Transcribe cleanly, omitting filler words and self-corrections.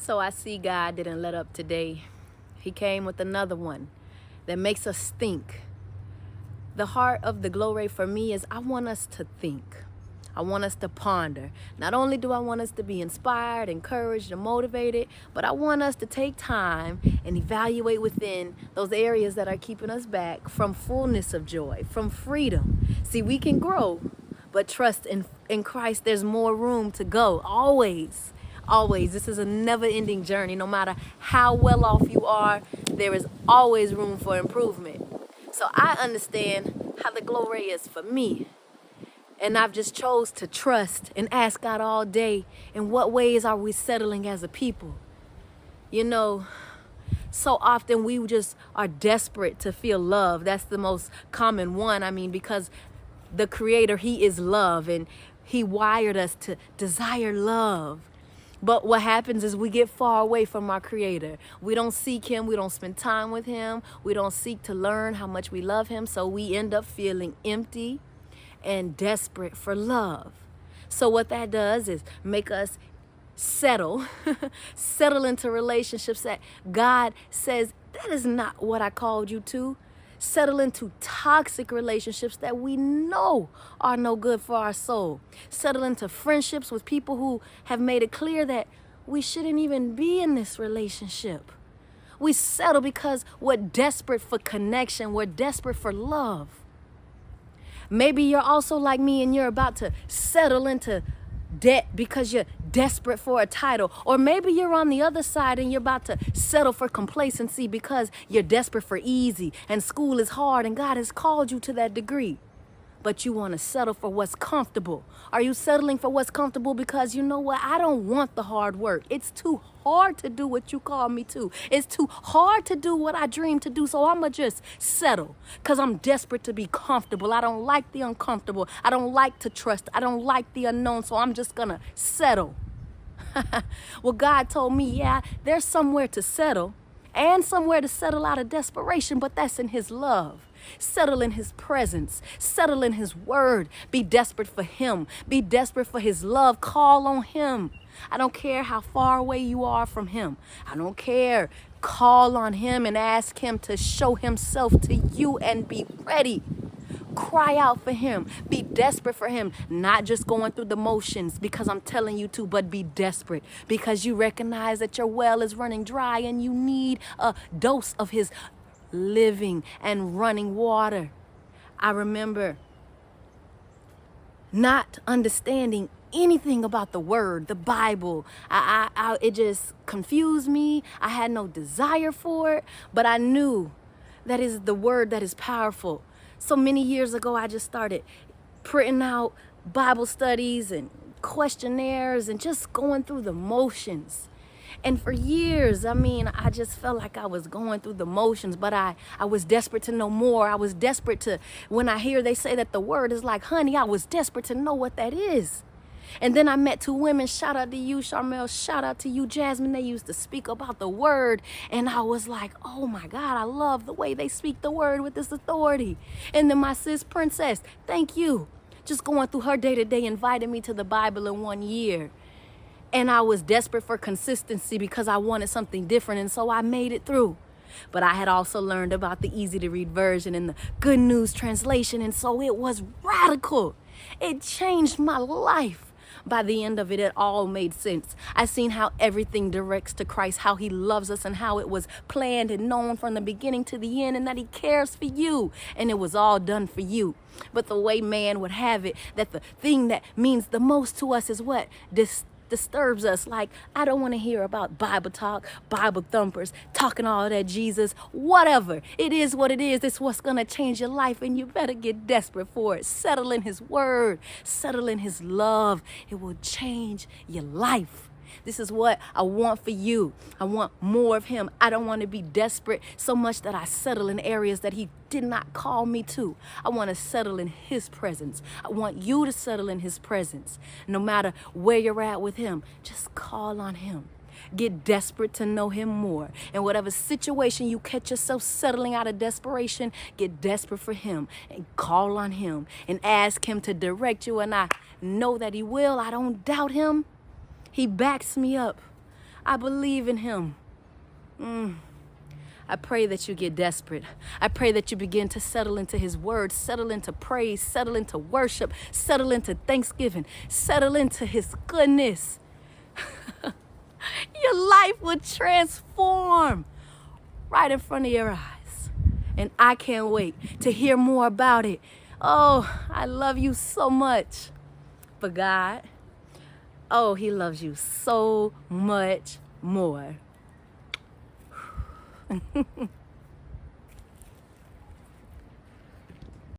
So I see God didn't let up today. He came with another one that makes us think. The heart of the glory for me is I want us to think. I want us to ponder. Not only do I want us to be inspired, encouraged, and motivated, but I want us to take time and evaluate within those areas that are keeping us back from fullness of joy, from freedom. See, we can grow, but trust in Christ, there's more room to go. Always. Always. This is a never-ending journey. No matter how well off you are, there is always room for improvement. So I understand how the glory is for me. And I've just chose to trust and ask God all day, in what ways are we settling as a people? You know, so often we just are desperate to feel love. That's the most common one. I mean, because the Creator, He is love, and He wired us to desire love. But what happens is we get far away from our Creator. We don't seek Him. We don't spend time with Him. We don't seek to learn how much we love Him. So we end up feeling empty and desperate for love. So what that does is make us settle into relationships that God says, that is not what I called you to. Settle into toxic relationships that we know are no good for our soul. Settle into friendships with people who have made it clear that we shouldn't even be in this relationship. We settle because we're desperate for connection. We're desperate for love. Maybe you're also like me and you're about to settle into debt because you're desperate for a title. Or maybe you're on the other side and you're about to settle for complacency because you're desperate for easy and school is hard and God has called you to that degree. But you want to settle for what's comfortable. Are you settling for what's comfortable because you know what? I don't want the hard work. It's too hard to do what you call me to. It's too hard to do what I dream to do. So I'm going to just settle because I'm desperate to be comfortable. I don't like the uncomfortable. I don't like to trust. I don't like the unknown. So I'm just going to settle. Well, God told me, yeah, there's somewhere to settle and somewhere to settle out of desperation, but that's in His love. Settle in His presence. Settle in His word. Be desperate for Him. Be desperate for His love. Call on Him. I don't care how far away you are from Him. I don't care. Call on Him and ask Him to show Himself to you and be ready. Cry out for Him. Be desperate for Him. Not just going through the motions because I'm telling you to, but be desperate because you recognize that your well is running dry and you need a dose of His living and running water. I remember not understanding anything about the word, the Bible. It just confused me. I had no desire for it, but I knew that is the word that is powerful. So many years ago, I just started printing out Bible studies and questionnaires and just going through the motions. And for years, I just felt like I was going through the motions, but I was desperate to know more. I was desperate to, when I hear they say that the word is like honey, I was desperate to know what that is. And then I met two women, shout out to you, Charmel, shout out to you, Jasmine. They used to speak about the word. And I was like, oh my God, I love the way they speak the word with this authority. And then my sis Princess, thank you. Just going through her day-to-day invited me to the Bible in 1 year. And I was desperate for consistency because I wanted something different. And so I made it through. But I had also learned about the easy to read version and the Good News translation. And so it was radical. It changed my life. By the end of it, it all made sense. I seen how everything directs to Christ, how He loves us and how it was planned and known from the beginning to the end and that He cares for you. And it was all done for you. But the way man would have it, that the thing that means the most to us is what? Disturbs us. Like, I don't want to hear about Bible talk, Bible thumpers, talking all that Jesus, whatever. It is what it is. It's what's going to change your life, and you better get desperate for it. Settle in His word. Settle in His love. It will change your life. This is what I want for you. I want more of Him. I don't want to be desperate so much that I settle in areas that He did not call me to. I want to settle in His presence. I want you to settle in His presence. No matter where you're at with Him, just call on Him. Get desperate to know Him more. And whatever situation you catch yourself settling out of desperation, get desperate for Him and call on Him and ask Him to direct you. And I know that He will. I don't doubt Him. He backs me up. I believe in him. I pray that you get desperate. I pray that you begin to settle into his word, settle into praise, settle into worship, settle into thanksgiving, settle into his goodness. Your life will transform right in front of your eyes. And I can't wait to hear more about it. Oh, I love you so much. But God, oh, he loves you so much more.